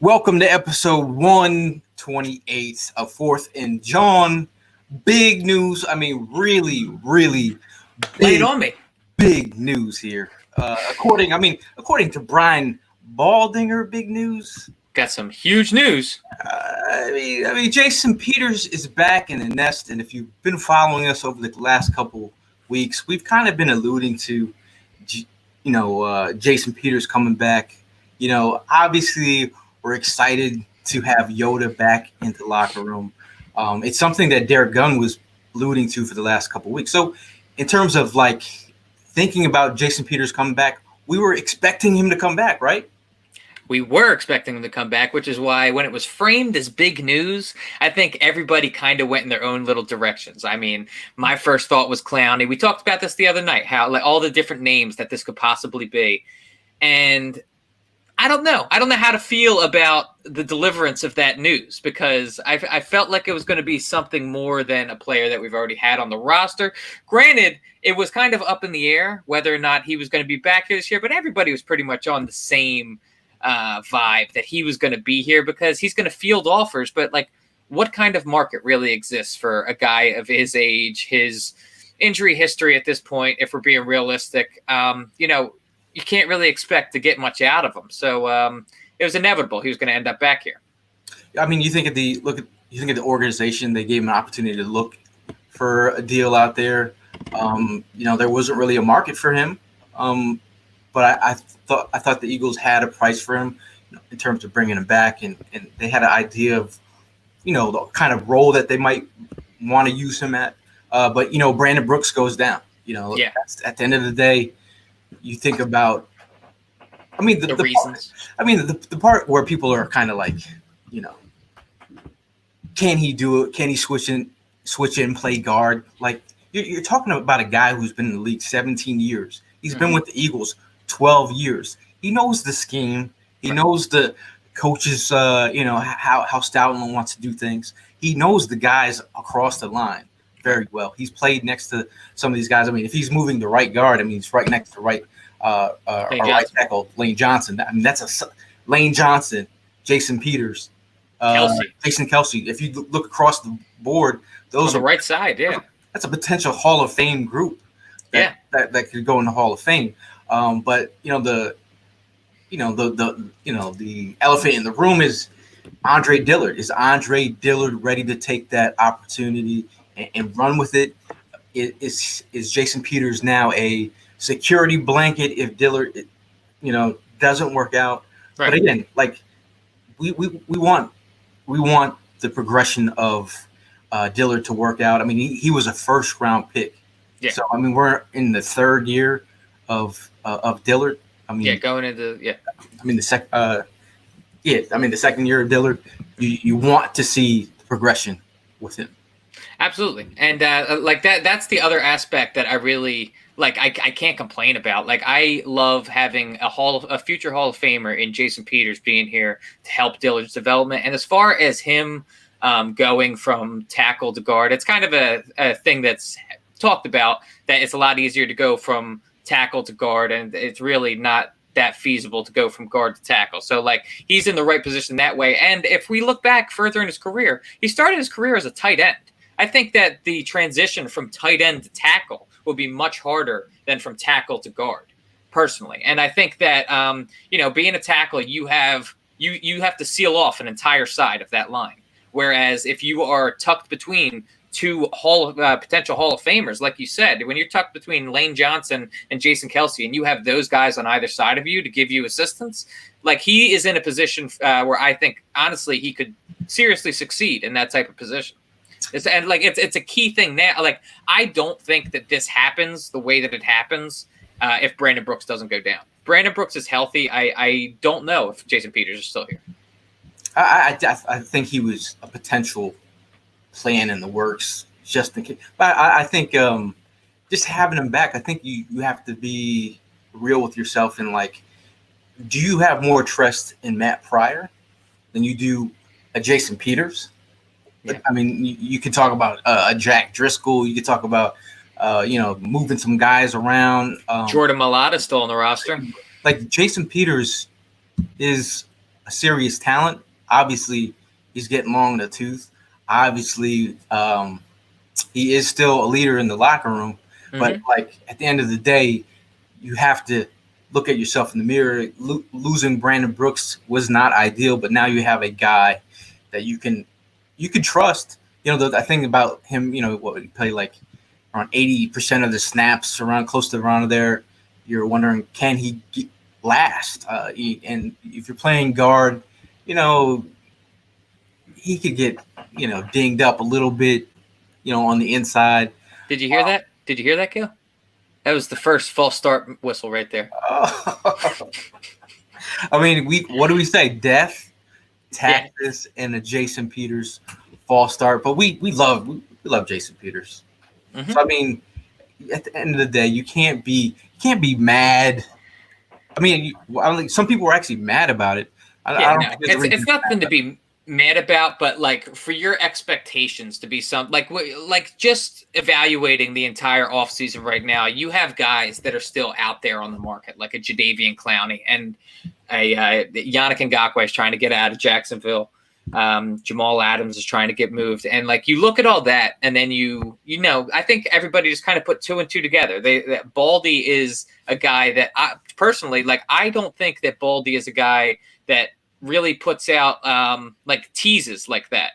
Welcome to episode 128 of Fourth and Jawn. Big news. I mean, really Lay it big, on me. big news here. According to Brian Baldinger, big news. Got some huge news. Jason Peters is back in the nest, and if you've been following us over the last couple weeks, we've kind of been alluding to, Jason Peters coming back. Obviously, we're excited to have Yoda back into the locker room. It's something that Derek Gunn was alluding to for the last couple of weeks. So, in terms of thinking about Jason Peters coming back, we were expecting him to come back, right? We were expecting him to come back, which is why when it was framed as big news, I think everybody kind of went in their own little directions. I mean, my first thought was Clowney. We talked about this the other night, how all the different names that this could possibly be. And I don't know. I don't know how to feel about the deliverance of that news because I felt like it was going to be something more than a player that we've already had on the roster. Granted, it was kind of up in the air whether or not he was going to be back here this year, but everybody was pretty much on the same vibe that he was going to be here because he's going to field offers. But what kind of market really exists for a guy of his age, his injury history at this point, if we're being realistic? You can't really expect to get much out of him. So it was inevitable he was going to end up back here. I mean, you think of the organization, they gave him an opportunity to look for a deal out there. There wasn't really a market for him. But I thought the Eagles had a price for him in terms of bringing him back, and they had an idea of, the kind of role that they might want to use him at. But Brandon Brooks goes down. At the end of the day, you think about, the reasons. The part where people are kind of can he do it? Can he switch in, play guard? You're talking about a guy who's been in the league 17 years. He's been with the Eagles 12 years. He knows the scheme. He knows the coaches, how Stoutland wants to do things. He knows the guys across the line very well. He's played next to some of these guys. If he's moving the right guard, he's right next to right tackle, Lane Johnson. That's Lane Johnson, Jason Peters, Jason Kelce. If you look across the board, those on the right side, yeah. That's a potential Hall of Fame group. That could go in the Hall of Fame. But the elephant in the room is Andre Dillard. Is Andre Dillard ready to take that opportunity and run with it? Is Jason Peters now a security blanket if Dillard, doesn't work out? Right. But again, we want the progression of Dillard to work out. He was a first round pick. Yeah. So we're in the third year of Dillard. Going into the second year of Dillard. You want to see progression with him. Absolutely, and that's the other aspect that I really like. I can't complain about. I love having a future Hall of Famer in Jason Peters being here to help Dillard's development. And as far as him going from tackle to guard, it's kind of a thing that's talked about, that it's a lot easier to go from tackle to guard, and it's really not that feasible to go from guard to tackle. So he's in the right position that way. And if we look back further in his career, he started his career as a tight end. I think that the transition from tight end to tackle will be much harder than from tackle to guard, personally. And I think that being a tackle, you have to seal off an entire side of that line. Whereas if you are tucked between two potential Hall of Famers, like you said, when you're tucked between Lane Johnson and Jason Kelce, and you have those guys on either side of you to give you assistance, he is in a position where I think, honestly, he could seriously succeed in that type of position. It's a key thing now. I don't think that this happens the way that it happens if Brandon Brooks doesn't go down. Brandon Brooks is healthy. I don't know if Jason Peters is still here. I think he was a potential plan in the works, just in case. But I think just having him back, I think you have to be real with yourself and do you have more trust in Matt Pryor than you do a Jason Peters? Yeah. You could talk about a Jack Driscoll. You could talk about moving some guys around. Jordan Mailata still on the roster. Jason Peters is a serious talent. Obviously, he's getting long in the tooth. Obviously, he is still a leader in the locker room. But like at the end of the day, you have to look at yourself in the mirror. Losing Brandon Brooks was not ideal, but now you have a guy that you can trust. You know, the thing about him, you know, what he played like around 80% of the snaps, around close to around there. You're wondering, can he last? And if you're playing guard, you know, he could get, you know, dinged up a little bit, you know, on the inside. Did you hear that? Did you hear that, Gil? That was the first false start whistle right there. I mean, what do we say? Death, taxes, and a Jason Peters false start. But we love Jason Peters. So I mean, at the end of the day, you can't be mad. I mean, I think some people were actually mad about it. I don't think it's nothing to be mad about, but like for your expectations to be like just evaluating the entire offseason right now, you have guys that are still out there on the market, like a Jadeveon Clowney and a Yannick Ngakoue is trying to get out of Jacksonville. Jamal Adams is trying to get moved, and like you look at all that, and then you know, I think everybody just kind of put 2 and 2 together. That Baldy is a guy that I personally like. I don't think that Baldy is a guy that really puts out like teases like that.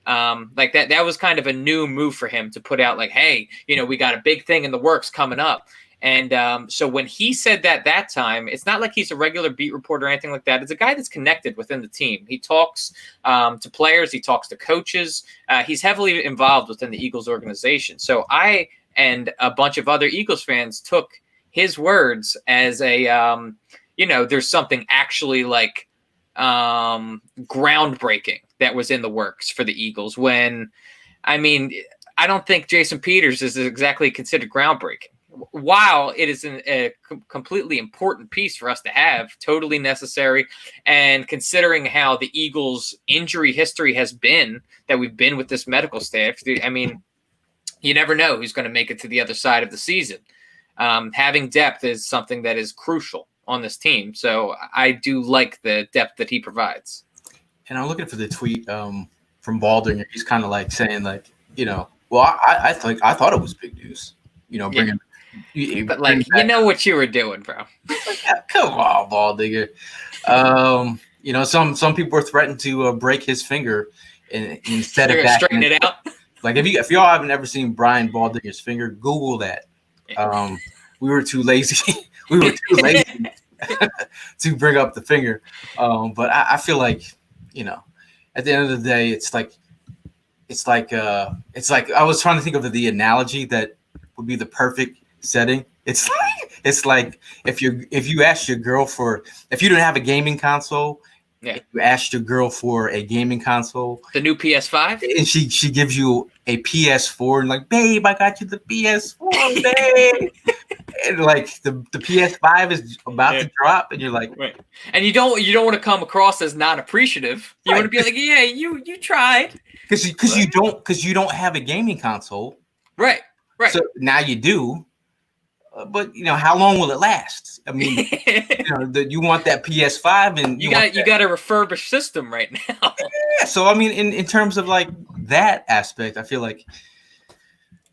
Like that was kind of a new move for him to put out like, hey, you know, we got a big thing in the works coming up. And so when he said that time, it's not like he's a regular beat reporter or anything like that. It's a guy that's connected within the team. He talks to players. He talks to coaches. He's heavily involved within the Eagles organization. So I and a bunch of other Eagles fans took his words as a, you know, there's something actually like groundbreaking that was in the works for the Eagles. When, I mean, I don't think Jason Peters is exactly considered groundbreaking. While it is a completely important piece for us to have, totally necessary, and considering how the Eagles' injury history has been, that we've been with this medical staff, I mean, you never know who's going to make it to the other side of the season. Having depth is something that is crucial on this team, so I do like the depth that he provides. And I'm looking for the tweet from Baldinger. He's kind of like saying, like, you know, well, I thought it was big news, you know, bringing. Yeah. But like, you know what you were doing, bro. Come on, Baldinger. You know, some people were threatened to break his finger instead of straighten it out. Like if y'all haven't ever seen Brian Baldinger's finger, Google that. We were too lazy. To bring up the finger. But I feel like, you know, at the end of the day, it's like I was trying to think of the analogy that would be the perfect setting. It's like if you asked your girl if you didn't have a gaming console, if you asked your girl for a gaming console, the new PS5, and she gives you a PS4 and like, babe, I got you the PS4, babe. And like the PS5 is about to drop, and you're like, right. And you don't want to come across as not appreciative. You want to be like, yeah, you tried, because you don't have a gaming console, right. So now you do, but you know, how long will it last? I mean, you know, you want that PS5, and you got a refurbished system right now. Yeah, so I mean, in terms of like that aspect, I feel like,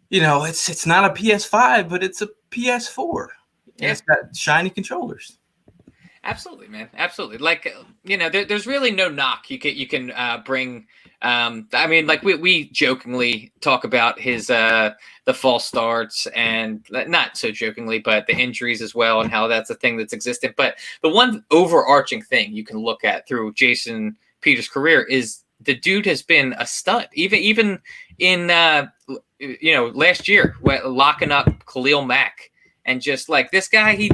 you know, it's not a PS5, but it's a PS4. Yeah. It's got shiny controllers. Absolutely, man. Absolutely. Like, you know, there's really no knock you can bring. I mean, like we jokingly talk about his the false starts, and not so jokingly, but the injuries as well, and how that's a thing that's existent. But the one overarching thing you can look at through Jason Peters' career is the dude has been a stud. Even in you know, last year, locking up Khalil Mack, and just like this guy, he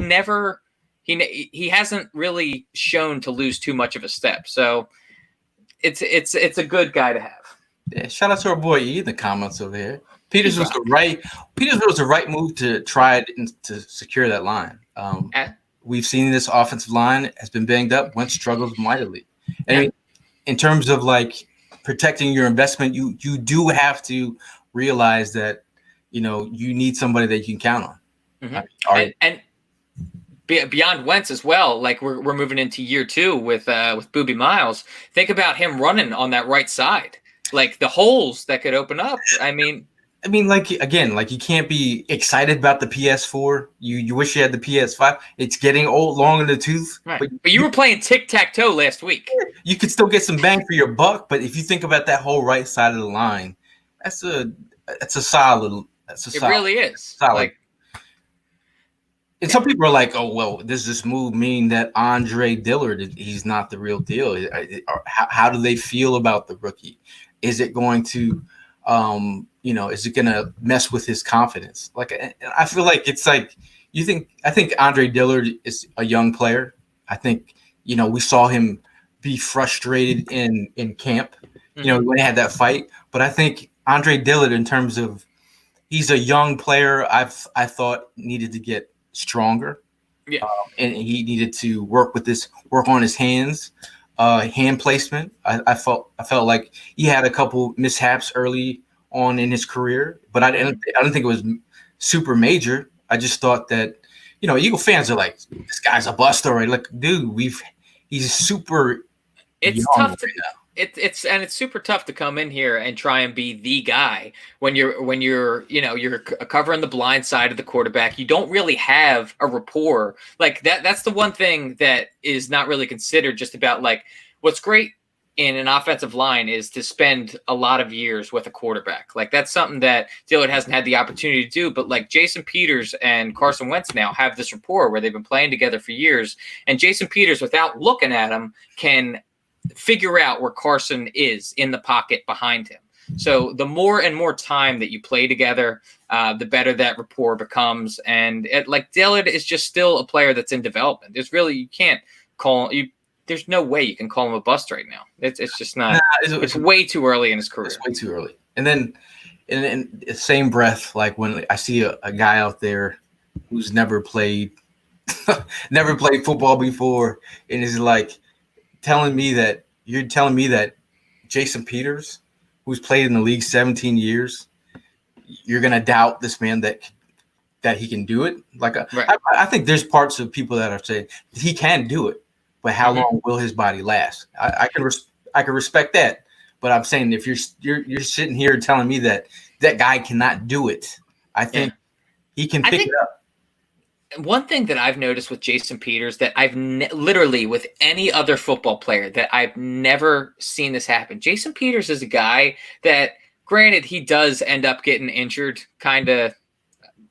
hasn't really shown to lose too much of a step. So it's a good guy to have. Yeah, shout out to our boy E in the comments over here. Peters was the right move to try to secure that line. We've seen this offensive line has been banged up, went struggles mightily. And I mean, in terms of like protecting your investment, you do have to realize that, you know, you need somebody that you can count on. Mm-hmm. beyond Wentz as well. Like we're moving into year 2 with Boobie Miles. Think about him running on that right side, like the holes that could open up. I mean, like again, like you can't be excited about the PS4. You wish you had the PS5. It's getting old, long in the tooth. right. But you were playing tic-tac-toe last week. You could still get some bang for your buck. But if you think about that whole right side of the line, that's a solid. It really is. Solid. Like, and some people are like, "Oh well, does this move mean that Andre Dillard he's not the real deal?" How do they feel about the rookie? Is it going to is it going to mess with his confidence? Like, I feel like it's like I think Andre Dillard is a young player. I think, we saw him be frustrated in camp, when he had that fight. But I think Andre Dillard, in terms of, he's a young player, I thought needed to get stronger. Yeah. And he needed to work on his hands. Hand placement. I felt like he had a couple mishaps early on in his career, but I didn't think it was super major. I just thought that, Eagle fans are like, this guy's a bust already. Like, dude, he's super. It's tough to. It's super tough to come in here and try and be the guy when you're you're covering the blind side of the quarterback. You don't really have a rapport like that. That's the one thing that is not really considered. Just about like what's great in an offensive line is to spend a lot of years with a quarterback. Like that's something that Dillard hasn't had the opportunity to do. But like Jason Peters and Carson Wentz now have this rapport where they've been playing together for years, and Jason Peters, without looking at him, can figure out where Carson is in the pocket behind him. So the more and more time that you play together, the better that rapport becomes. And like Dillard is just still a player that's in development. You can't call you. There's no way you can call him a bust right now. It's just not. It's way too early in his career. It's way too early. And then in the same breath, like when I see a guy out there who's never played football before, and is like, you're telling me that Jason Peters, who's played in the league 17 years, you're gonna doubt this man that he can do it? Like, right. I think there's parts of people that are saying he can do it, but how long will his body last? I can respect that, but I'm saying if you're sitting here telling me that guy cannot do it, I think he can pick it up. One thing that I've noticed with Jason Peters that I've literally with any other football player that I've never seen this happen. Jason Peters is a guy that, granted, he does end up getting injured kind of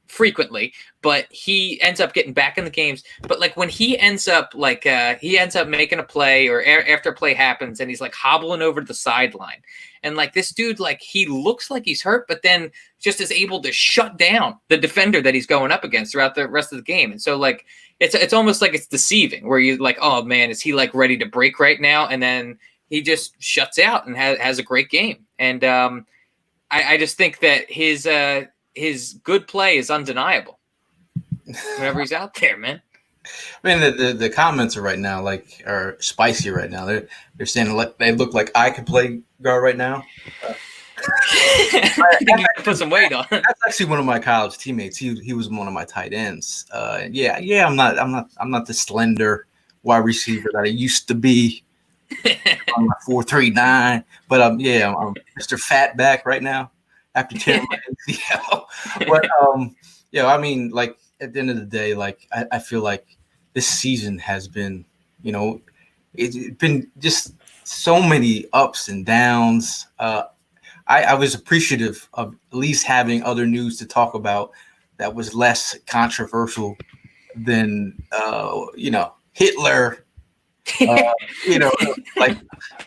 frequently, but he ends up getting back in the games. But like when he ends up making a play or after a play happens and he's like hobbling over to the sideline, and like this dude, like he looks like he's hurt, but then just is able to shut down the defender that he's going up against throughout the rest of the game. And so like it's almost like it's deceiving where you're like, oh man, is he like ready to break right now? And then he just shuts out and has a great game. And I just think that his good play is undeniable whenever he's out there, man. I mean, the comments are spicy right now. They're saying they look like I could play guard right now. I think you can put some weight on. That's actually one of my college teammates. He was one of my tight ends. I'm not the slender wide receiver that I used to be. I'm 4'3", but I'm Mr. Fatback right now after tearing my ACL. But I mean, like at the end of the day, like I feel like this season has been, it's been just so many ups and downs. I was appreciative of at least having other news to talk about that was less controversial than Hitler. Like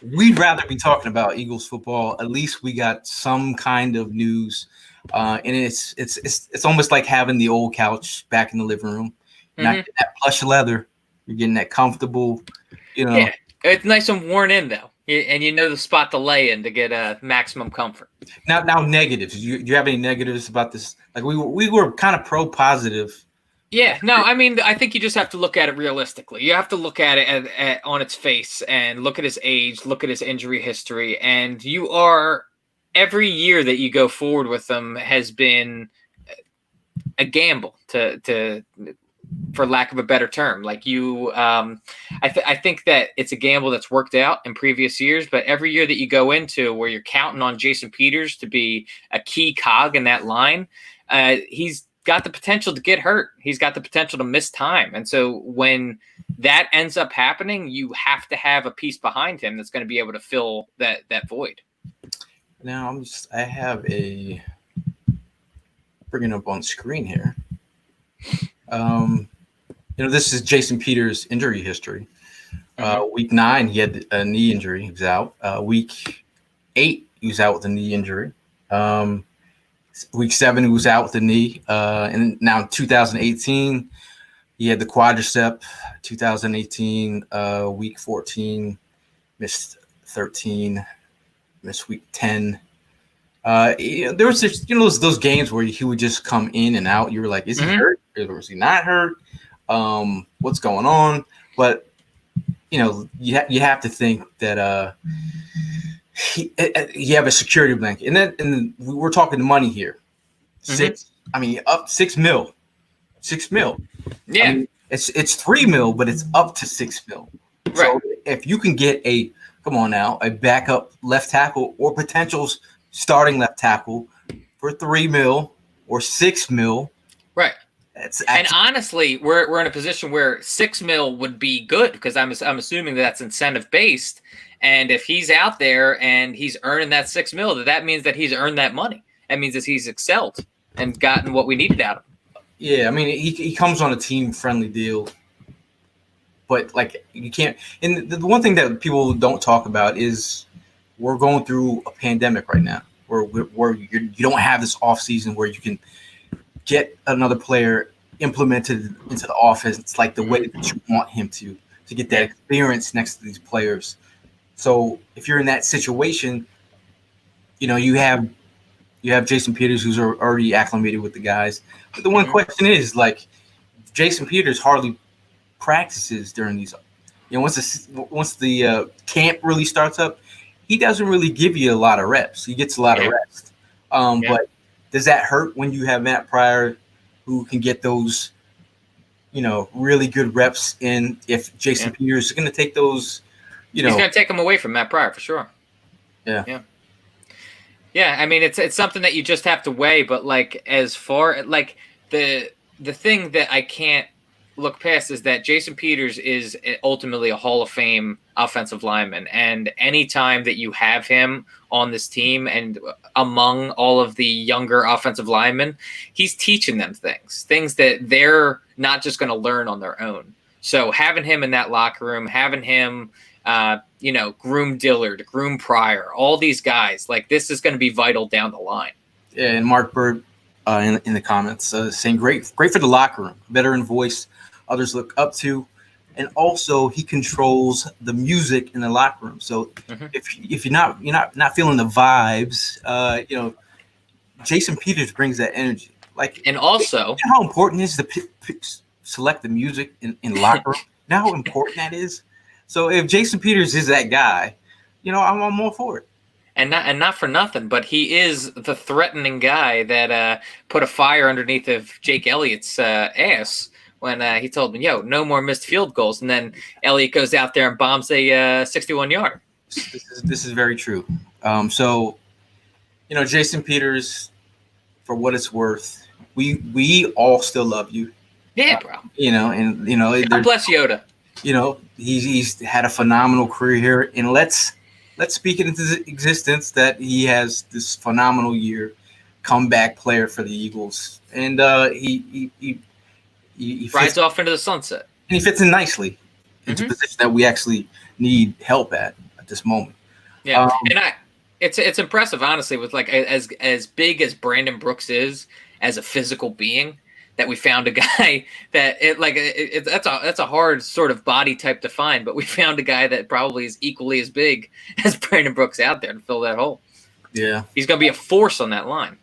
we'd rather be talking about Eagles football. At least we got some kind of news, and it's almost like having the old couch back in the living room. Not getting that plush leather, you're getting that comfortable. Yeah, it's nice and worn in though, and you know the spot to lay in to get maximum comfort. Now negatives. Do you have any negatives about this? Like we were kind of pro-positive. Yeah, no, I mean, I think you just have to look at it realistically. You have to look at it on its face and look at his age, look at his injury history, and every year that you go forward with him has been a gamble to for lack of a better term. Like I think that it's a gamble that's worked out in previous years, but every year that you go into where you're counting on Jason Peters to be a key cog in that line, he's got the potential to get hurt. He's got the potential to miss time. And so when that ends up happening, you have to have a piece behind him that's going to be able to fill that void. Now I have a bringing up on screen here. This is Jason Peters' injury history. Week 9, he had a knee injury. He was out. Week 8, he was out with a knee injury. Week 7, he was out with the knee. And now 2018, he had the quadricep. 2018, week 14, missed 13, missed week 10. There was just, those games where he would just come in and out. You were like, is he hurt? Or is he not hurt? What's going on? But, you have to think that you have a security blanket. And then we're talking money here. Up $6 million. $6 million. Yeah. I mean, it's $3 million, but it's up to $6 million. Right. So if you can get a backup left tackle or potential starting left tackle for $3 million or $6 million. Right. And honestly, we're in a position where $6 million would be good because I'm assuming that's incentive based. And if he's out there and he's earning that $6 million, that means that he's earned that money. That means that he's excelled and gotten what we needed out of him. Yeah, I mean, he comes on a team-friendly deal, but you can't. And the one thing that people don't talk about is we're going through a pandemic right now, where you don't have this off season where you can get another player implemented into the offense. It's like the way that you want him to get that experience next to these players. So if you're in that situation, you have Jason Peters, who's already acclimated with the guys. But the one question is, Jason Peters hardly practices during these. Once the camp really starts up, he doesn't really give you a lot of reps. He gets a lot of rest. But does that hurt when you have Matt Pryor, who can get those, really good reps in? If Jason Peters is going to take those, he's going to take them away from Matt Pryor for sure. Yeah. Yeah. Yeah, I mean it's something that you just have to weigh, but as far the thing that I can't look past is that Jason Peters is ultimately a Hall of Fame offensive lineman, and anytime that you have him on this team and among all of the younger offensive linemen, he's teaching them things that they're not just going to learn on their own. So having him in that locker room, having him groom Dillard, groom Pryor, all these guys, this is going to be vital down the line. Yeah, and Mark Bird in the comments saying great for the locker room, veteran voice others look up to, and also he controls the music in the locker room. So if you're not feeling the vibes, Jason Peters brings that energy. And also, how important it is to select the music in the locker room? You know how important that is. So if Jason Peters is that guy, I'm all for it. And not for nothing, but he is the threatening guy that put a fire underneath of Jake Elliott's ass when he told him, "Yo, no more missed field goals." And then Elliott goes out there and bombs a 61-yarder. This is very true. So, Jason Peters, for what it's worth, we all still love you. Yeah, bro. God bless Yoda. He's had a phenomenal career here, and let's speak it into existence that he has this phenomenal year, comeback player for the Eagles, and he rides off into the sunset, and he fits in nicely into a position that we actually need help at this moment. Yeah, it's impressive, honestly, with as big as Brandon Brooks is as a physical being, that we found a guy that that's a hard sort of body type to find, but we found a guy that probably is equally as big as Brandon Brooks out there to fill that hole. Yeah, he's going to be a force on that line.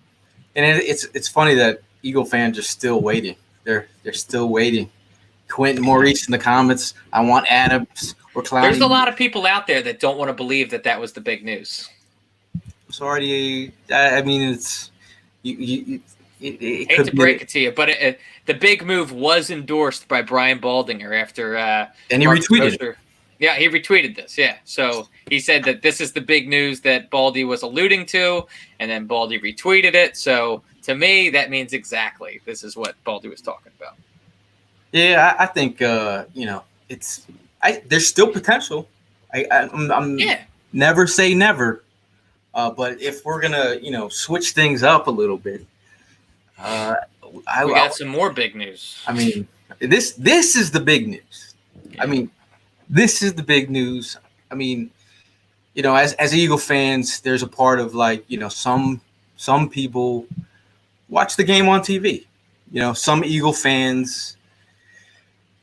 And it's funny that Eagle fans are still waiting. They're still waiting. Quentin Maurice in the comments. I want Adams or Clowney. There's a lot of people out there that don't want to believe that was the big news. Sorry, I mean it's you it Hate could to be. break it to you, but the big move was endorsed by Brian Baldinger after And he Marcus retweeted it. Oster. Yeah, he retweeted this. Yeah, so he said that this is the big news that Baldy was alluding to, and then Baldy retweeted it. So to me, that means exactly this is what Baldy was talking about. Yeah, I think it's there's still potential. I'm Yeah, never say never, but if we're gonna switch things up a little bit, uh, we got some more big news. I mean this is the big news. I Yeah. mean this is the big news. I mean as Eagle fans, there's a part of like some people watch the game on TV. Some Eagle fans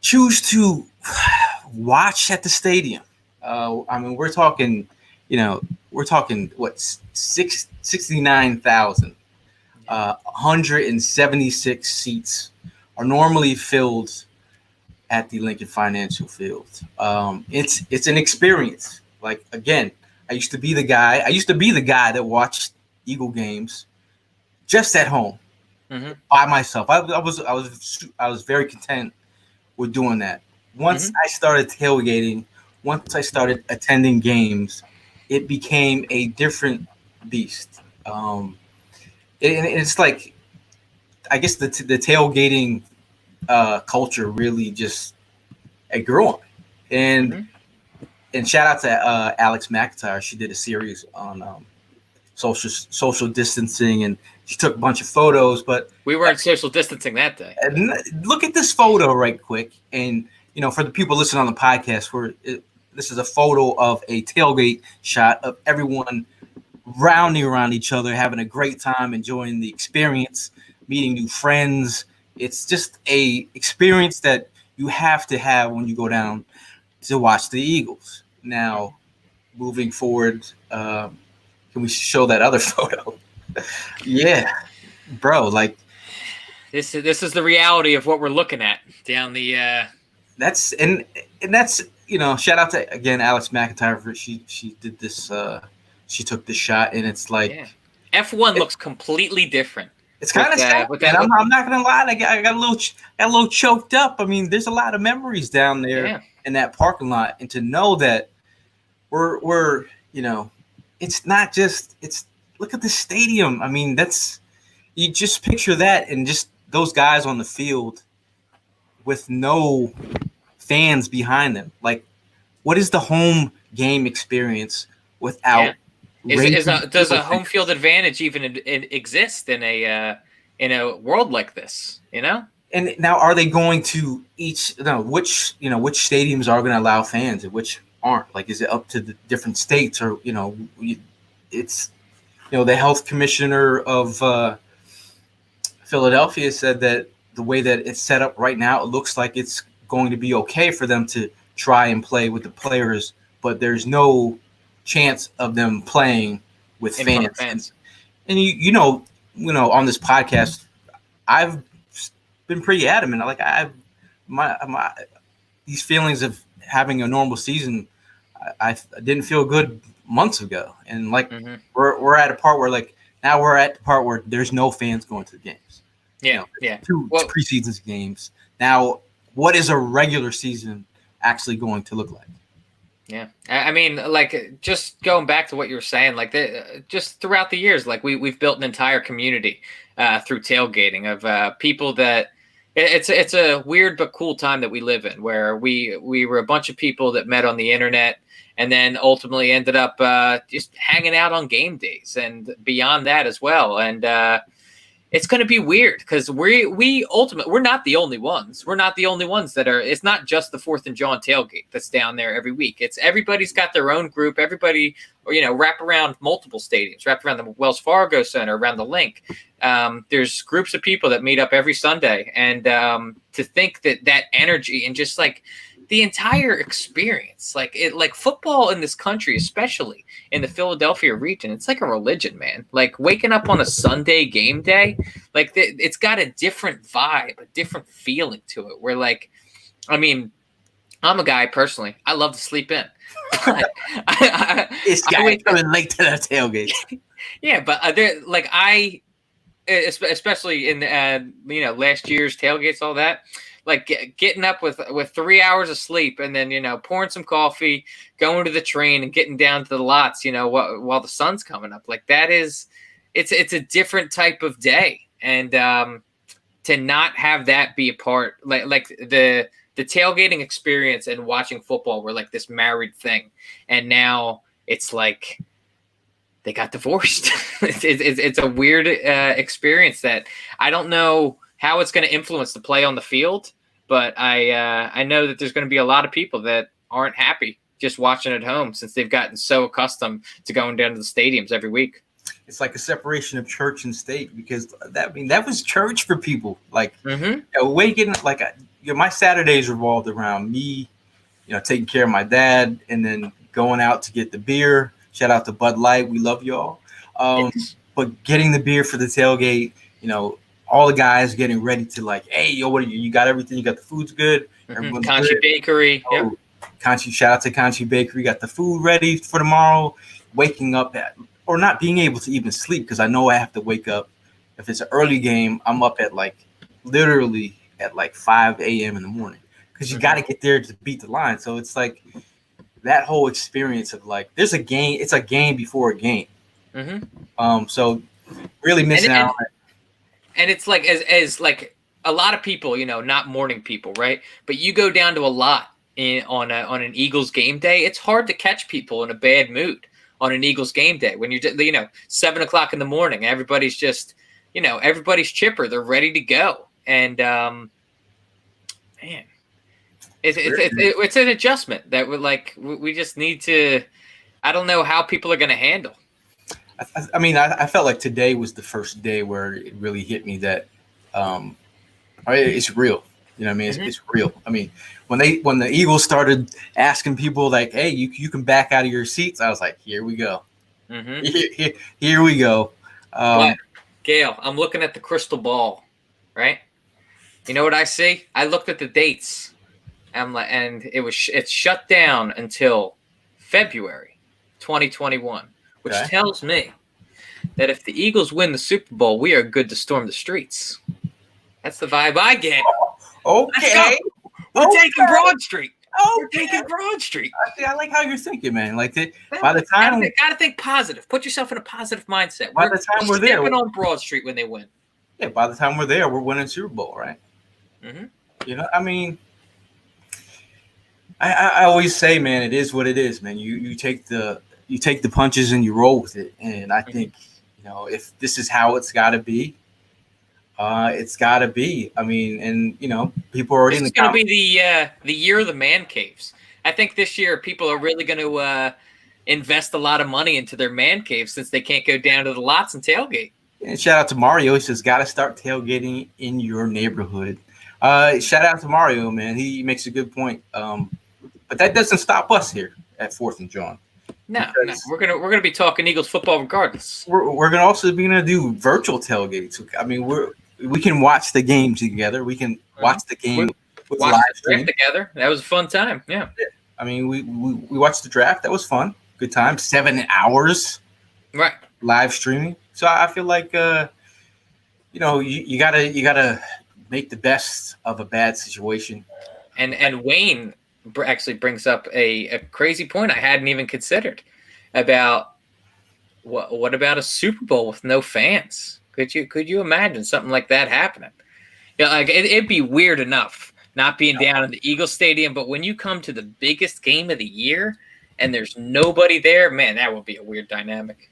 choose to watch at the stadium. I mean, we're talking what 69,000, 176 seats are normally filled at the Lincoln Financial Field. It's an experience. Like again, I used to be the guy that watched Eagle games just at home by myself. I was very content with doing that. Once I started tailgating, once I started attending games, it became a different beast. It's like I guess the tailgating culture really just it grew on, and shout out to Alex McIntyre. She did a series on social distancing, and she took a bunch of photos. But We weren't social distancing that day. Look at this photo right quick, and for the people listening on the podcast, this is a photo of a tailgate shot of everyone rounding around each other, having a great time, enjoying the experience, meeting new friends. It's just a experience that you have to have when you go down to watch the Eagles. Now, moving forward, can we show that other photo? Yeah, bro, like this is the reality of what we're looking at down the. That's shout out to again Alex McIntyre for she did this. She took this shot, and it's like F1 looks completely different. It's kind of sad. I'm not gonna lie. I got a little choked up. I mean, there's a lot of memories down there in that parking lot, and to know that we're it's not just look at the stadium. I mean, you just picture that and just those guys on the field with no fans behind them. Like, what is the home game experience without? Does a home field advantage even exist in a world like this? And now, are they going to which stadiums are going to allow fans and which aren't? Like, is it up to the different states, or it's the health commissioner of Philadelphia said that the way that it's set up right now, it looks like it's going to be okay for them to try and play with the players, but there's no chance of them playing with fans. And on this podcast, I've been pretty adamant. Like my these feelings of having a normal season, I didn't feel good months ago, and like we're at a part where now we're at the part where there's no fans going to the games. Two preseason games. Now, what is a regular season actually going to look like? Yeah, I mean, just going back to what you were saying, just throughout the years, we've built an entire community through tailgating of people that it's a weird but cool time that we live in, where we were a bunch of people that met on the internet and then ultimately ended up just hanging out on game days and beyond that as well. And it's going to be weird because we're not the only ones. We're not the only ones that are. It's not just the 4th and Jawn tailgate that's down there every week. It's everybody's got their own group. Everybody, wrap around multiple stadiums, wrap around the Wells Fargo Center, around the Link. There's groups of people that meet up every Sunday, and to think that energy and just the entire experience, football in this country, especially in the Philadelphia region, it's like a religion, man. Waking up on a Sunday game day, it's got a different vibe, a different feeling to it. Where I'm a guy personally, I love to sleep in. But this guy coming late to the tailgate. Yeah, but especially in last year's tailgates, all that. Like getting up with 3 hours of sleep and then pouring some coffee, going to the train and getting down to the lots, while the sun's coming up. Like that is, it's a different type of day, and to not have that be a part, like the tailgating experience and watching football were like this married thing, and now it's like they got divorced. It's a weird experience that I don't know how it's going to influence the play on the field, but I know that there's going to be a lot of people that aren't happy just watching at home since they've gotten so accustomed to going down to the stadiums every week. It's like a separation of church and state, because that was church for people. Like waking like my Saturdays revolved around me, taking care of my dad and then going out to get the beer. Shout out to Bud Light. We love y'all. But getting the beer for the tailgate, all the guys getting ready to like, hey, yo, what are you got everything? You got the food's good. Conchi Bakery. Yep. Conchi, shout out to Conchi Bakery. Got the food ready for tomorrow. Waking up or not being able to even sleep, because I know I have to wake up. If it's an early game, I'm up at literally at 5 a.m. in the morning, because you got to get there to beat the line. So it's like that whole experience of there's a game. It's a game before a game. So really missing out. And it's like as like a lot of people, not morning people, right? But you go down to a lot on an Eagles game day. It's hard to catch people in a bad mood on an Eagles game day when you're 7:00 in the morning. Everybody's just everybody's chipper. They're ready to go. And man, it's an adjustment that we just need to. I don't know how people are going to handle. I mean, I felt like today was the first day where it really hit me that it's real. You know what I mean? It's real. I mean, when the Eagles started asking people like, hey, you can back out of your seats, I was like, here we go. Here we go. But, Gayle, I'm looking at the crystal ball, right? You know what I see? I looked at the dates, and it's shut down until February 2021. Which tells me that if the Eagles win the Super Bowl, we are good to storm the streets. That's the vibe I get. Okay. We're taking Broad Street. We're taking Broad Street. I like how you're thinking, man. By the time gotta think positive. Put yourself in a positive mindset. By the time we're there, stepping on Broad Street when they win. Yeah, by the time we're there, we're winning Super Bowl, right? I mean, I always say, man, it is what it is, man. You take the punches and you roll with it. And I think, if this is how it's got to be, it's got to be. I mean, and, people are already in the comments. It's going to be the year of the man caves. I think this year people are really going to invest a lot of money into their man caves since they can't go down to the lots and tailgate. And shout out to Mario. He says, got to start tailgating in your neighborhood. Shout out to Mario, man. He makes a good point. But that doesn't stop us here at 4th and Jawn. No, we're gonna be talking Eagles football regardless. We're gonna also be gonna do virtual tailgates. I mean, we can watch the game together. We can watch the game with live stream together. That was a fun time. Yeah. I mean, we watched the draft. That was fun. Good time. 7 hours. Right. Live streaming. So I feel like you gotta make the best of a bad situation. And Wayne actually brings up a crazy point I hadn't even considered about what about a Super Bowl with no fans? Could you imagine something like that happening? It'd be weird enough not being down in the Eagles Stadium, but when you come to the biggest game of the year and there's nobody there, man, that would be a weird dynamic.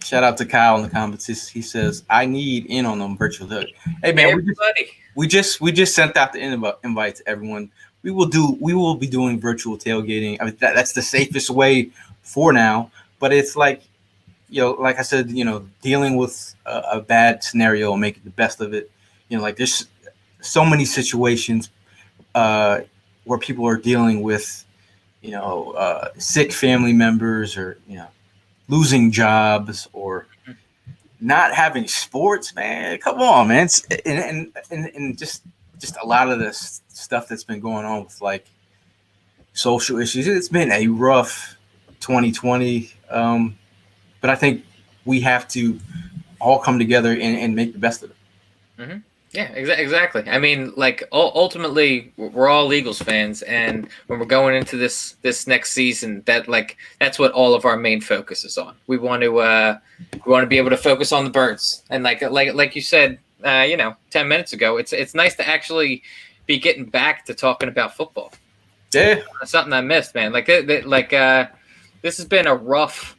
Shout out to Kyle in the comments. He says, I need in on them virtual hook. Hey man, everybody. We just sent out the invite to everyone. We will be doing virtual tailgating. I mean, that's the safest way for now. But it's like I said, dealing with a bad scenario and making the best of it. There's so many situations where people are dealing with, sick family members or, losing jobs or not having sports, man. Come on, man. And just a lot of this stuff that's been going on with social issues. It's been a rough 2020. But I think we have to all come together and make the best of it. Mm-hmm. Yeah, exactly. I mean, like ultimately, we're all Eagles fans, and when we're going into this next season, that's what all of our main focus is on. We want to be able to focus on the birds, and like you said, 10 minutes ago, it's nice to actually be getting back to talking about football. Yeah, That's something I missed, man. This has been a rough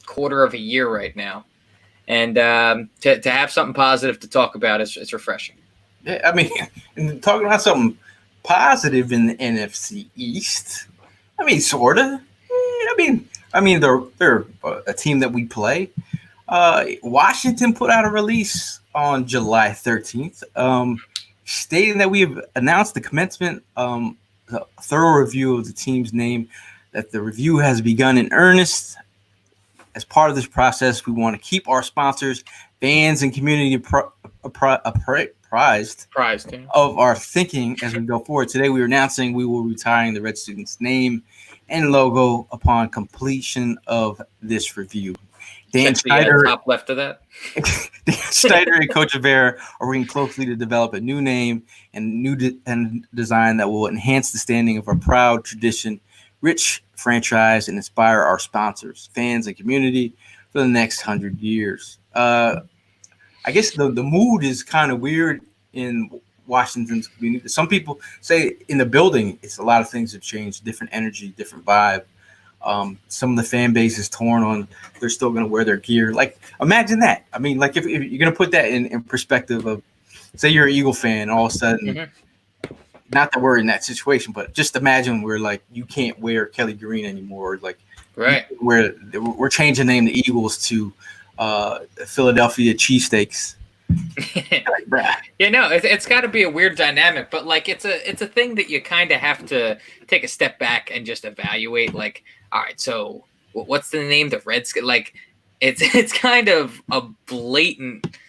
quarter of a year right now. And to have something positive to talk about is refreshing. yeah. I mean, and talking about something positive in the NFC East. I mean, sorta. I mean, they're a team that we play. Washington put out a release on July 13th, stating that we have announced the commencement, a thorough review of the team's name, that the review has begun in earnest. As part of this process, we want to keep our sponsors, fans, and community apprised of our thinking as we go forward. Today, we are announcing we will be retiring the Red Students' name and logo upon completion of this review. Dan Snyder, top left of that. Dan Snyder and Coach Avera are working closely to develop a new name and design that will enhance the standing of our proud tradition, rich franchise, and inspire our sponsors, fans, and community for the next 100 years. I guess the mood is kind of weird in Washington's community. Some people say in the building, it's a lot of things have changed, different energy, different vibe. Some of the fan base is torn on they're still going to wear their gear. Like, imagine that. I mean, like if you're going to put that in perspective of, say you're an Eagle fan, and all of a sudden, not that we're in that situation, but just imagine we're like, you can't wear Kelly Green anymore. Like, right. We're changing the name the Eagles to Philadelphia Cheesesteaks. Like, bruh. Yeah, no, it's got to be a weird dynamic, but like it's a thing that you kind of have to take a step back and just evaluate. Like, all right, so what's the name? The Redskins? Like, it's kind of a blatant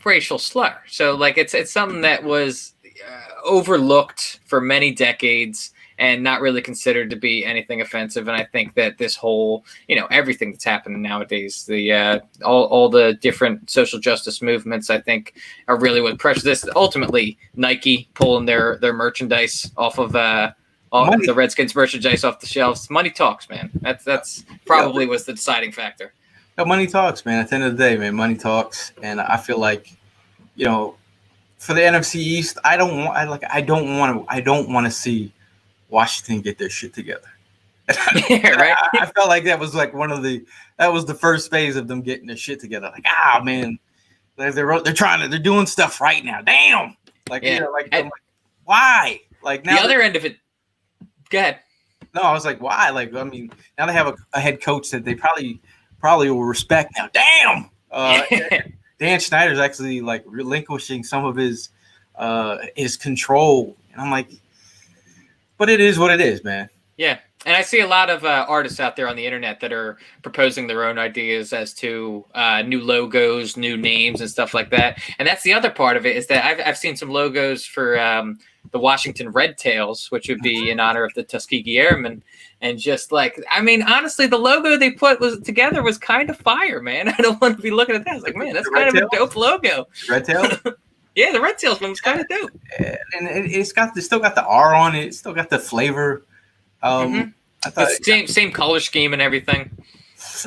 racial slur. So like it's something that was overlooked for many decades and not really considered to be anything offensive. And I think that this whole, everything that's happening nowadays, the all the different social justice movements, I think, are really what pressures this. Ultimately, Nike pulling their merchandise off of the Redskins merchandise off the shelves. Money talks, man. That's probably was the deciding factor. No, money talks, man. At the end of the day, man, money talks, and I feel like, for the NFC East, I don't want to see Washington get their shit together. Yeah, right. I felt like that was like that was the first phase of them getting their shit together. Like, man, they're doing stuff right now. Damn. Like, yeah. I'm like, why? Like, now the other end of it. Go ahead. No, I was like, why? Like, I mean, now they have a head coach that they probably will respect now. Damn. Dan Snyder's actually like relinquishing some of his control, and I'm like, but it is what it is, man. Yeah, and I see a lot of artists out there on the internet that are proposing their own ideas as to new logos, new names, and stuff like that. And that's the other part of it, is that I've seen some logos for the Washington Red Tails, which would be in honor of the Tuskegee Airmen. And just like, I mean, honestly, the logo they put together was kind of fire, man. I don't want to be looking at that. I was like, man, that's kind of a dope logo. Red Tails? Yeah, the Red Tails one was kind of dope. And it's still got the R on it. It's still got the flavor. I thought same color scheme and everything.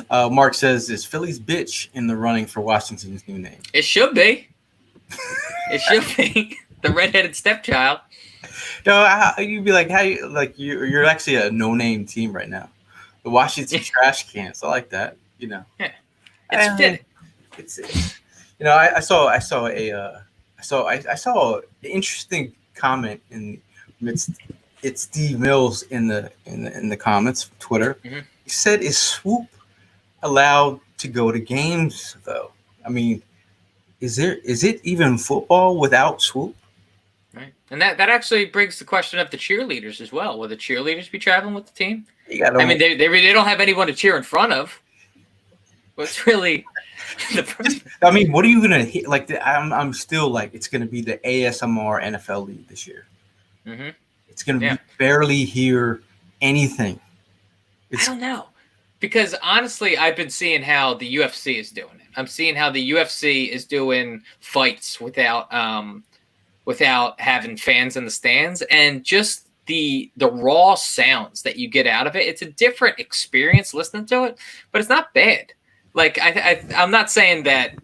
Mark says, is Philly's bitch in the running for Washington's new name? It should be. It should be. The redheaded stepchild. No, you'd be like, you're actually a no-name team right now. The Washington Trash Cans. I like that. Yeah, it's fitting. I saw an interesting comment it's Steve Mills in the comments, Twitter. Mm-hmm. He said, "Is Swoop allowed to go to games though? I mean, is it even football without Swoop?" Right. And that actually brings the question up the cheerleaders as well. Will the cheerleaders be traveling with the team? They don't have anyone to cheer in front of. What's really I mean, what are you gonna hit? Like, I'm still like, it's gonna be the ASMR NFL League this year. Mm-hmm. It's gonna be barely hear anything. I don't know. Because honestly, I've been seeing how the UFC is doing it. I'm seeing how the UFC is doing fights without having fans in the stands, and just the raw sounds that you get out of it. It's a different experience listening to it, but it's not bad. Like I'm not saying that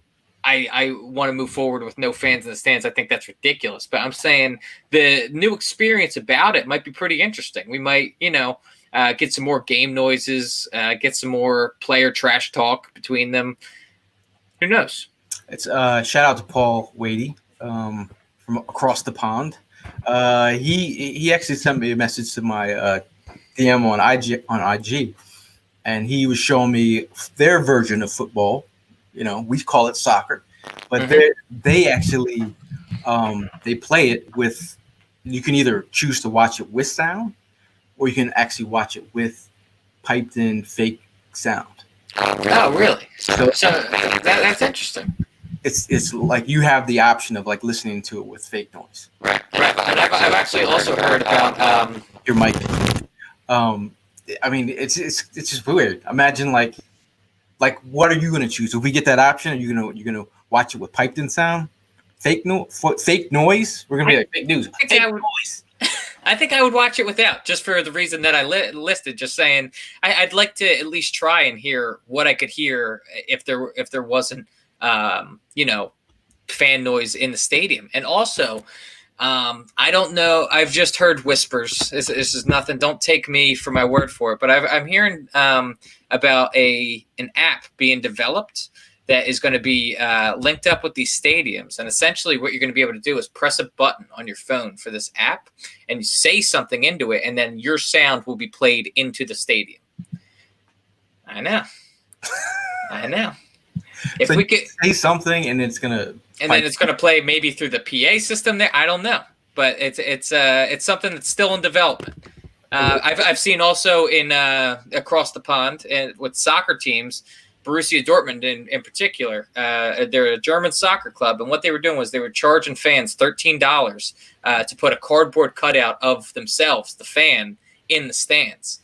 I want to move forward with no fans in the stands. I think that's ridiculous. But I'm saying the new experience about it might be pretty interesting. We might, get some more game noises, get some more player trash talk between them. Who knows? It's shout out to Paul Wadey from across the pond. He actually sent me a message to my DM on IG, and he was showing me their version of football. We call it soccer, but they actually they play it with. You can either choose to watch it with sound, or you can actually watch it with piped in fake sound. Oh, really? So that's interesting. It's like you have the option of like listening to it with fake noise. Right. And I've actually also heard about your mic. I mean, it's just weird. Imagine like what are you gonna choose? If we get that option, are you gonna watch it with piped in sound, fake noise? We're gonna be like fake news. Fake noise. I think I would watch it without, just for the reason that I listed. Just saying, I'd like to at least try and hear what I could hear if there wasn't, fan noise in the stadium. And also, I don't know. I've just heard whispers. This is nothing. Don't take me for my word for it. But I'm hearing about an app being developed that is going to be linked up with these stadiums. And essentially what you're going to be able to do is press a button on your phone for this app and you say something into it, and then your sound will be played into the stadium. I know. If so we could say something and it's going to... And then it's going to play maybe through the PA system there. I don't know. But it's something that's still in development. I've seen also in across the pond and with soccer teams, Borussia Dortmund in particular, they're a German soccer club, and what they were doing was they were charging fans $13 to put a cardboard cutout of themselves, the fan, in the stands.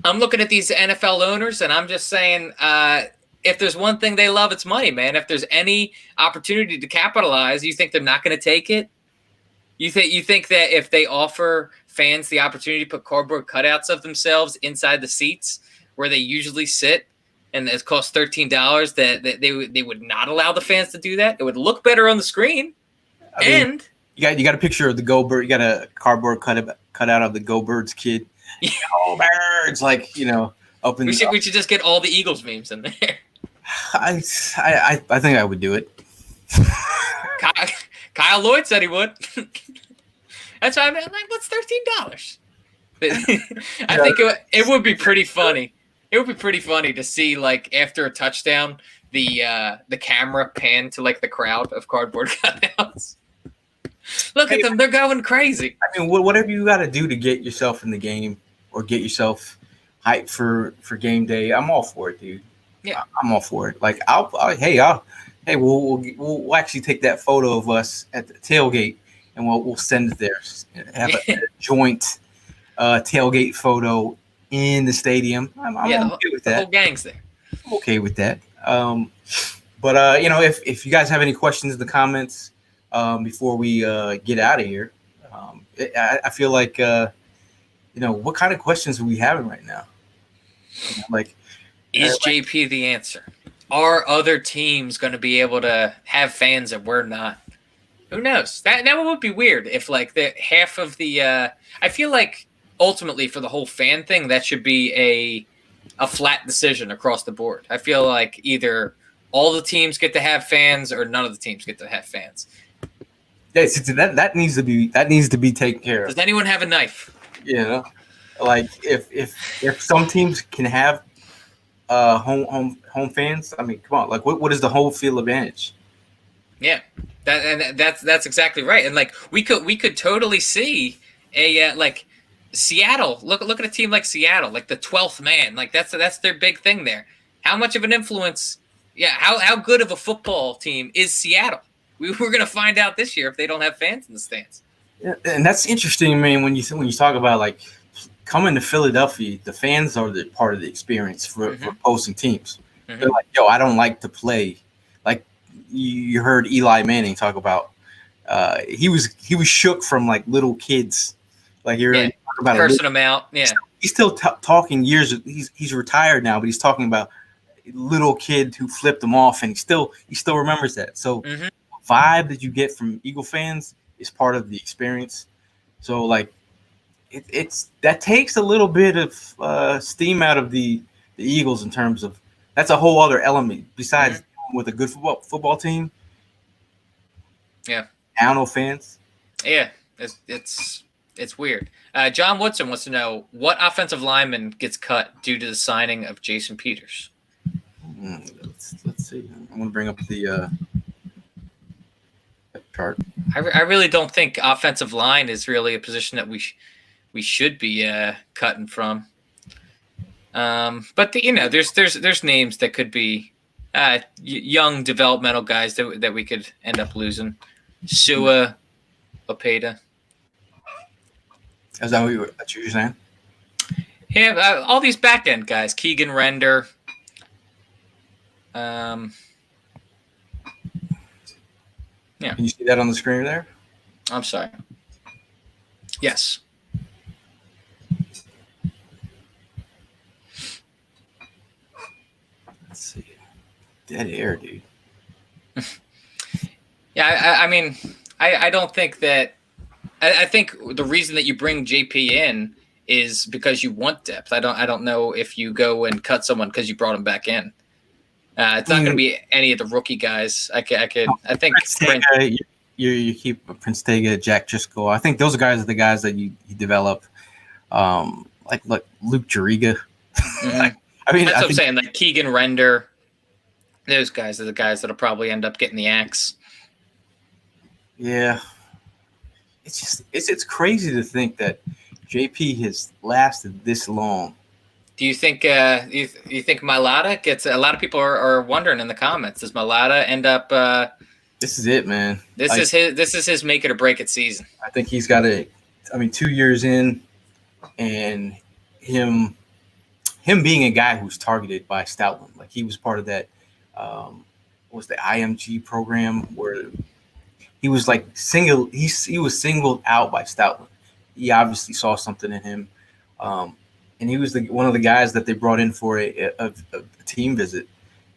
I'm looking at these NFL owners, and I'm just saying, if there's one thing they love, it's money, man. If there's any opportunity to capitalize, you think they're not going to take it? You think that if they offer fans the opportunity to put cardboard cutouts of themselves inside the seats where they usually sit, and it costs $13, that they would not allow the fans to do that? It would look better on the screen. You got a picture of the Go Bird. You got a cardboard cutout of the Go Birds kid. Go Birds, up in. We should just get all the Eagles memes in there. I think I would do it. Kyle Lloyd said he would. That's why I'm like, what's $13? I think it would be pretty funny. It would be pretty funny to see, like, after a touchdown, the camera pan to like the crowd of cardboard cutouts. Look at them; they're going crazy. I mean, whatever you got to do to get yourself in the game or get yourself hyped for game day, I'm all for it, dude. Yeah, I'm all for it. Like, we'll actually take that photo of us at the tailgate and we'll send it there. Have a joint tailgate photo in the stadium. I'm okay with that. The whole gang's there. I'm okay with that. But if you guys have any questions in the comments before we get out of here, I feel like what kind of questions are we having right now? Is JP the answer? Are other teams going to be able to have fans and we're not? Who knows? That would be weird if like the half of the. I feel like ultimately for the whole fan thing, that should be a flat decision across the board. I feel like either all the teams get to have fans or none of the teams get to have fans. Yeah, that needs to be taken care of. Does anyone have a knife? Like if some teams can have home fans, I mean, come on, like what is the home field advantage? Yeah, that's exactly right. And like we could totally see a like Seattle. Look at a team like Seattle, like the 12th man. Like that's their big thing there. How much of an influence? Yeah, how good of a football team is Seattle? We're going to find out this year if they don't have fans in the stands. Yeah, and that's interesting, man. When you talk about like coming to Philadelphia, the fans are the part of the experience for opposing teams. Mm-hmm. They're like, yo, I don't like to play. Like you heard Eli Manning talk about. He was shook from like little kids. Like you're talking about cursing him out. Yeah, he's still talking years. He's retired now, but he's talking about a little kid who flipped him off, and he still remembers that. So vibe that you get from Eagle fans is part of the experience. So like it's that takes a little bit of steam out of the Eagles in terms of that's a whole other element besides with a good football team. Yeah. Down fans. Yeah, it's weird. John Woodson wants to know what offensive lineman gets cut due to the signing of Jason Peters. Let's see. I'm going to bring up the chart. I really don't think offensive line is really a position that we should be cutting from. But there's names that could be young developmental guys that we could end up losing. Sua, Opeda. Is that what you're saying? Yeah, all these back end guys, Keegan Render. Yeah. Can you see that on the screen there? I'm sorry. Yes. Let's see. Dead air, dude. Yeah, I mean, I don't think that. I think the reason that you bring JP in is because you want depth. I don't know if you go and cut someone because you brought him back in. It's not going to be any of the rookie guys. I think you keep Prince Tega, Jack Driscoll. I think those guys are the guys that you develop. Like Luke Juriga. I mean, that's what I'm saying. Like Keegan Render. Those guys are the guys that'll probably end up getting the axe. Yeah. It's crazy to think that JP has lasted this long. Do you think you think Mailata gets? A lot of people are wondering in the comments. Does Mailata end up? This is it, man. This is his make it or break it season. I think he's got 2 years in, and him being a guy who's targeted by Stoutland. Like he was part of that. What was the IMG program where he was like he was singled out by Stoutland. He obviously saw something in him, and he was one of the guys that they brought in for a team visit.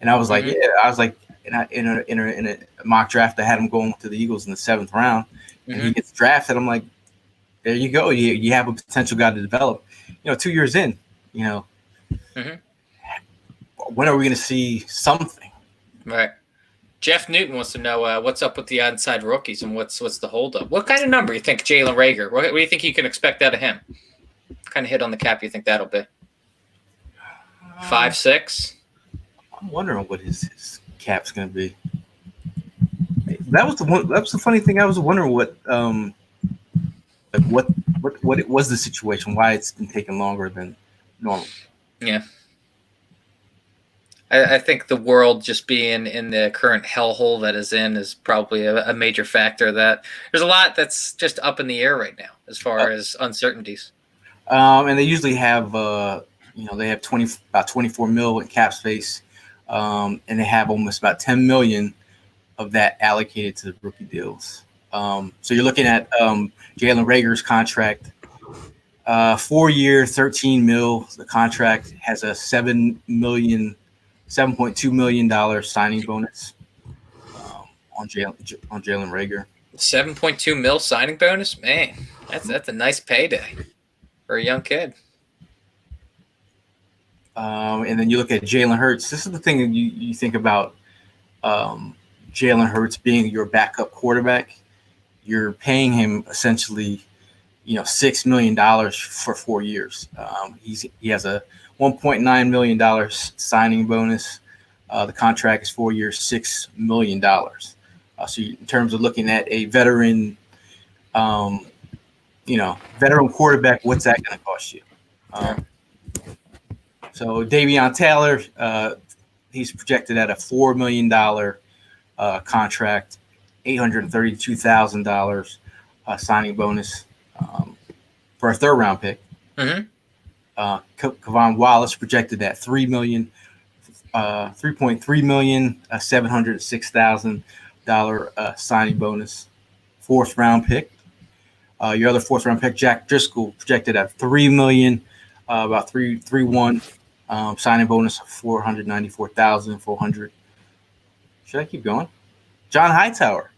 And I was like, in a mock draft, I had him going to the Eagles in the 7th round, and he gets drafted. I'm like, there you go, you have a potential guy to develop. 2 years in, when are we going to see something? Right. Jeff Newton wants to know what's up with the outside rookies and what's the holdup. What kind of number you think Jalen Reagor? What do you think you can expect out of him? What kind of hit on the cap you think that'll be? 5'6"? I'm wondering what his cap's going to be. That was the funny thing. I was wondering what it was the situation, why it's been taking longer than normal. Yeah. I think the world just being in the current hellhole that is in is probably a major factor. That there's a lot that's just up in the air right now as far as uncertainties. And they usually have, they have about 24 mil in cap space, and they have almost about 10 million of that allocated to rookie deals. So you're looking at Jalen Reagor's contract, 4-year, 13 mil. The contract has a $7.2 million signing bonus on Jalen Reagor. 7.2 mil signing bonus, man. That's a nice payday for a young kid. And then you look at Jalen Hurts. This is the thing that you think about Jalen Hurts being your backup quarterback. You're paying him essentially, $6 million for 4 years. He has a $1.9 million signing bonus. The contract is 4 years, $6 million. So in terms of looking at a veteran, veteran quarterback, what's that going to cost you? So Davion Taylor, he's projected at a $4 million contract, $832,000 signing bonus for a 3rd round pick. Mm-hmm. Kevon Wallace projected at $3.3 million, $706,000 signing bonus, 4th round pick. Your other 4th round pick, Jack Driscoll, projected at $3 million, about 3.1 signing bonus of $494,400. Should I keep going? John Hightower,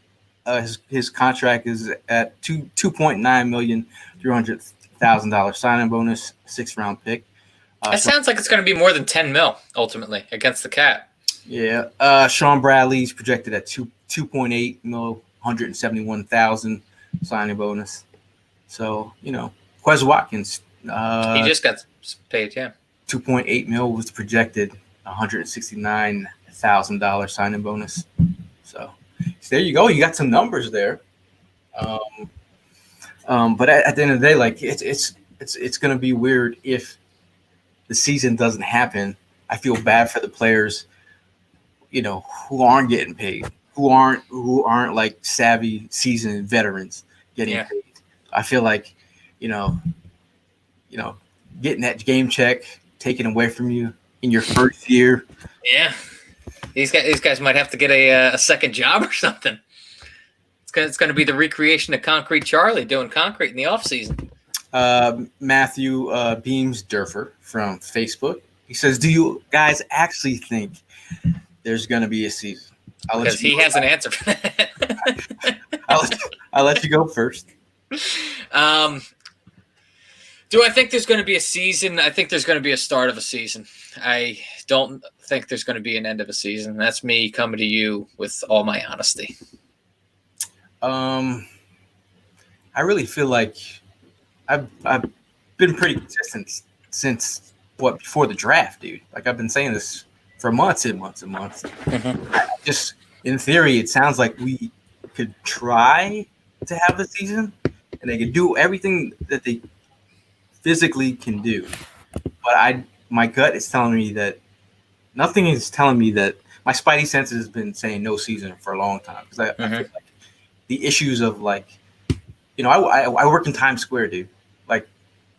his contract is at $2.9 million, $300,000 signing bonus, 6th round pick. That sounds like it's going to be more than 10 mil ultimately against the cap. Yeah. Sean Bradley's projected at 2.8 mil, 171,000 signing bonus. So, Quez Watkins. He just got paid, yeah. 2.8 mil was projected, $169,000 signing bonus. So there you go. You got some numbers there. But at the end of the day, like it's going to be weird if the season doesn't happen. I feel bad for the players, who aren't getting paid, who aren't like savvy, seasoned veterans getting paid. I feel like, getting that game check taken away from you in your first year. Yeah, these guys might have to get a second job or something. It's going to be the recreation of Concrete Charlie doing concrete in the off season. Matthew Beamsdorfer from Facebook. He says, "Do you guys actually think there's going to be a season?" Because he has an answer for that. I'll let you go first. Do I think there's going to be a season? I think there's going to be a start of a season. I don't think there's going to be an end of a season. That's me coming to you with all my honesty. I really feel like I've been pretty consistent since before the draft, dude. Like I've been saying this for months and months and months. Mm-hmm. Just in theory, it sounds like we could try to have a season, and they could do everything that they physically can do. But my gut is telling me that nothing is telling me that my spidey senses has been saying no season for a long time because I feel like the issues of like, I work in Times Square, dude. Like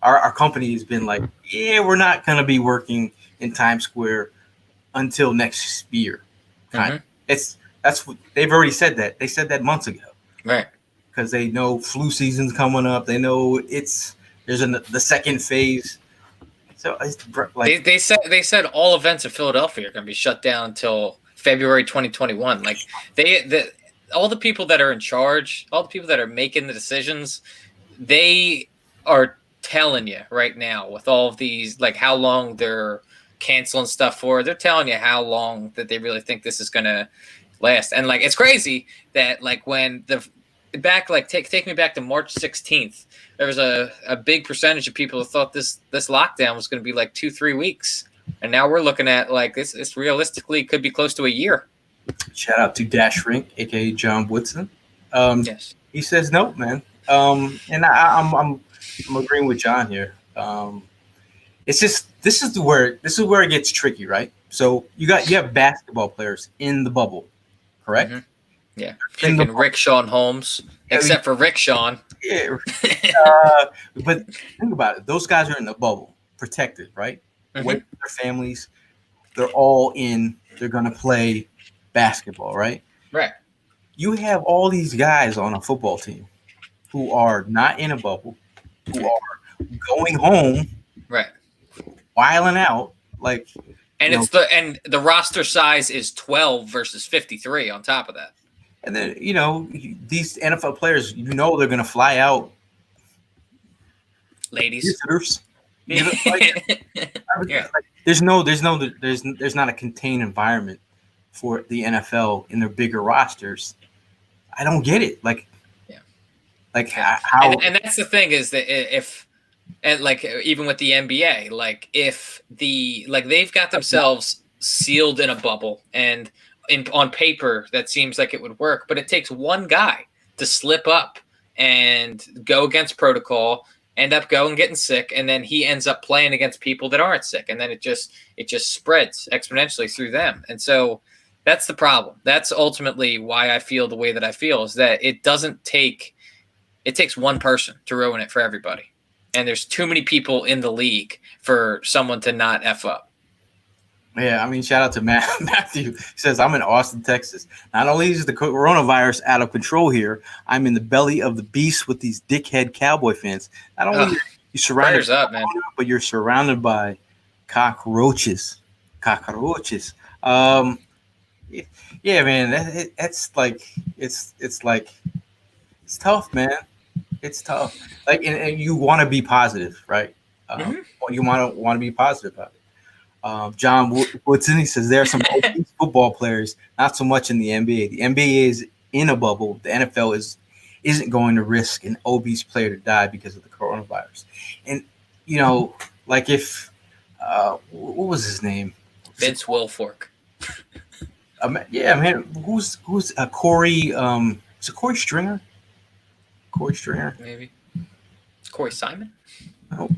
our company has been like, yeah, we're not gonna be working in Times Square until next year. That's what they've already said that. They said that months ago, right? Because they know flu season's coming up. They know there's the second phase. So it's like they said all events in Philadelphia are going to be shut down until February 2021. Like all the people that are in charge, all the people that are making the decisions, they are telling you right now with all of these, like how long they're canceling stuff for. They're telling you how long that they really think this is going to last. And like it's crazy that like when take me back to March 16th. There was a big percentage of people who thought this lockdown was going to be like 2-3 weeks. And now we're looking at like this realistically could be close to a year. Shout out to Dash Rink, aka John Woodson. Yes. He says no, man. And I'm agreeing with John here. It's just this is where it gets tricky, right? So you have basketball players in the bubble, correct? Mm-hmm. Yeah, freaking Rick Sean Holmes, except for Rick Sean. Yeah, but think about it. Those guys are in the bubble, protected, right? Away from their families. They're all in. They're going to play basketball, right? Right. You have all these guys on a football team who are not in a bubble, who are going home, right, wiling out, like. And the roster size is 12 versus 53 on top of that. And then, these NFL players, they're going to fly out. Ladies. Visitors. There's not a contained environment for the NFL in their bigger rosters. I don't get it. How. And that's the thing is that even with the NBA, they've got themselves sealed in a bubble and on paper, that seems like it would work, but it takes one guy to slip up and go against protocol, end up getting sick, and then he ends up playing against people that aren't sick, and then it just spreads exponentially through them. And so that's the problem. That's ultimately why I feel the way that I feel is that it takes one person to ruin it for everybody. and there's too many people in the league for someone to not F up. Yeah, I mean, shout out to Matthew. He says, I'm in Austin, Texas. Not only is the coronavirus out of control here, I'm in the belly of the beast with these dickhead Cowboy fans. Not only are you surrounded up, man. but you're surrounded by cockroaches. Cockroaches. Yeah, man, that's like it's tough, man. It's tough. Like, and you want to be positive, right? You want to be positive about it. John Woodson, he says there are some football players, not so much in the NBA. The NBA is in a bubble. The NFL isn't going to risk an obese player to die because of the coronavirus. And like if what was his name? Vince Wilfork. Yeah, man. Who's Corey? Is it Corey Stringer? Corey Stringer, maybe. Corey Simon. Oh,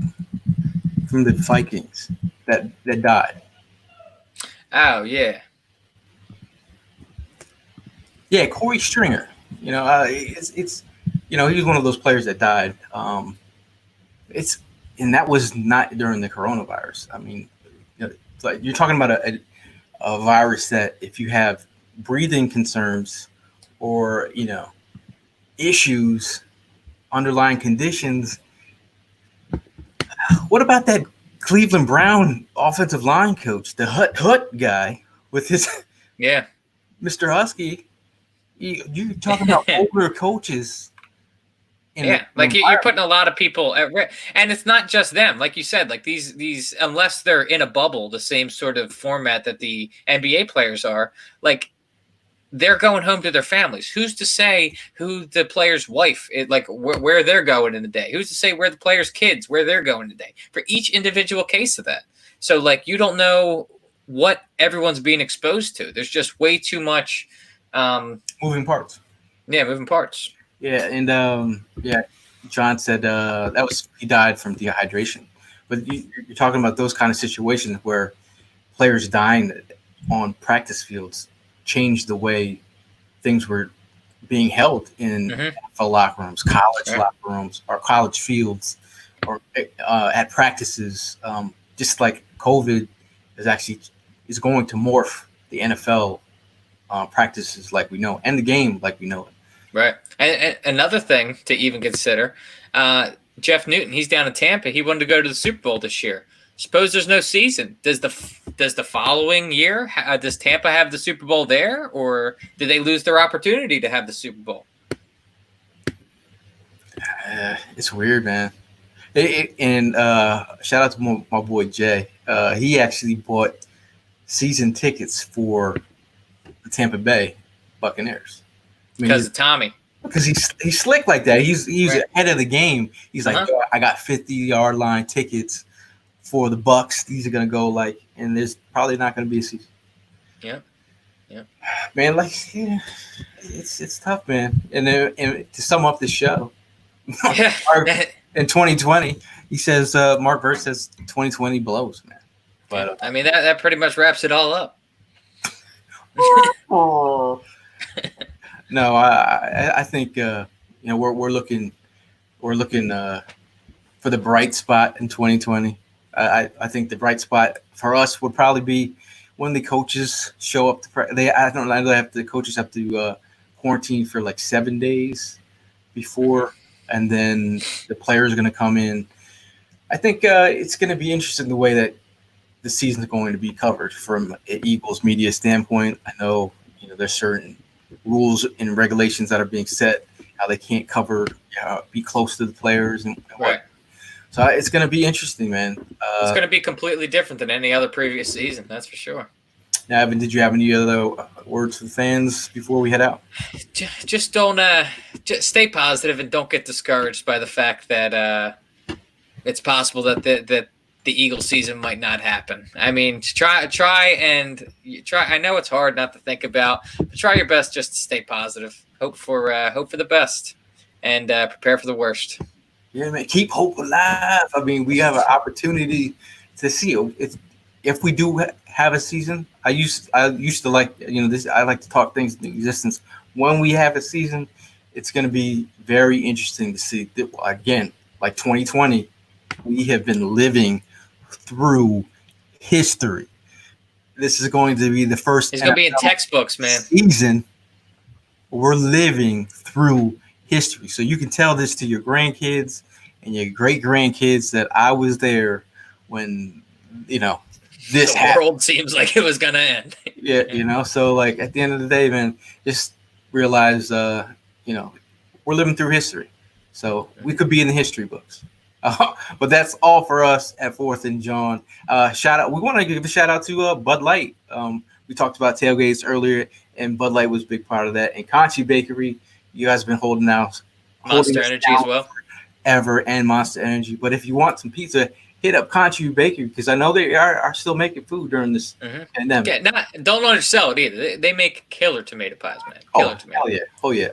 from the Vikings. That died. Oh yeah, yeah. Corey Stringer. It's he was one of those players that died. And that was not during the coronavirus. I mean, it's like you're talking about a virus that if you have breathing concerns or issues, underlying conditions. What about that Cleveland Brown offensive line coach, the Hut guy with his Mr. Husky? You talking about older coaches? Like you're putting a lot of people at risk, and it's not just them. Like you said, like these unless they're in a bubble, the same sort of format that the NBA players are, like they're going home to their families. Who's to say who the player's wife, where they're going in the day? Who's to say where the player's kids, where they're going today? For each individual case of that. So, like, you don't know what everyone's being exposed to. There's just way too much moving parts. Yeah, moving parts. Yeah, and John said he died from dehydration. But you're talking about those kind of situations where players dying on practice fields changed the way things were being held in NFL locker rooms, college locker rooms, or college fields, or at practices. Just like COVID is going to morph the NFL practices like we know, and the game like we know it. Right. And another thing to even consider, Jeff Newton, he's down in Tampa. He wanted to go to the Super Bowl this year. Suppose there's no season. Does the following year, does Tampa have the Super Bowl there, or do they lose their opportunity to have the Super Bowl? It's weird, man. And shout out to my boy Jay. He actually bought season tickets for the Tampa Bay Buccaneers. Because of Tommy. Because he's slick like that. He's ahead of the game. He's like, I got 50-yard line tickets for the Bucks. These are gonna go and there's probably not gonna be a season. Yeah. Man, it's tough, man. And to sum up the show, in 2020, he says Mark Burt says 2020 blows, man. But I mean that pretty much wraps it all up. No, I think we're looking for the bright spot in 2020. I think the bright spot for us would probably be when the coaches show up. The coaches have to quarantine for 7 days before, and then the players are going to come in. I think it's going to be interesting the way that the season is going to be covered from an Eagles media standpoint. I know there's certain rules and regulations that are being set, how they can't cover, be close to the players and right. So it's going to be interesting, man. It's going to be completely different than any other previous season, that's for sure. Now, Evan, did you have any other words for the fans before we head out? Just don't just stay positive and don't get discouraged by the fact that it's possible that the Eagles season might not happen. I mean, try. I know it's hard not to think about, but try your best just to stay positive. Hope for the best, and prepare for the worst. Yeah, man. Keep hope alive. I mean, we have an opportunity to see if we do have a season. I used to like this. I like to talk things into existence. When we have a season, it's going to be very interesting to see. Again, like 2020. We have been living through history. This is going to be the first It's gonna be in textbooks, man. season. We're living through history. So you can tell this to your grandkids and your great grandkids that I was there when, this The happened. world seems like it was gonna end. Yeah, so like at the end of the day, man, just realize, we're living through history. So we could be in the history books. But that's all for us at Fourth and Jawn. Shout out. We want to give a shout out to Bud Light. We talked about tailgates earlier, and Bud Light was a big part of that. And Conchi Bakery, you guys have been holding Monster Energy as well. Ever, and Monster Energy. But if you want some pizza, hit up Conchi Bakery because I know they are still making food during this pandemic. Yeah, don't undersell it either. They make killer tomato pies, man. Killer tomato. Hell yeah.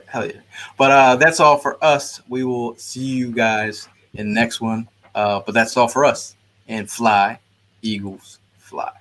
But that's all for us. We will see you guys in the next one. But that's all for us. And fly, Eagles, fly.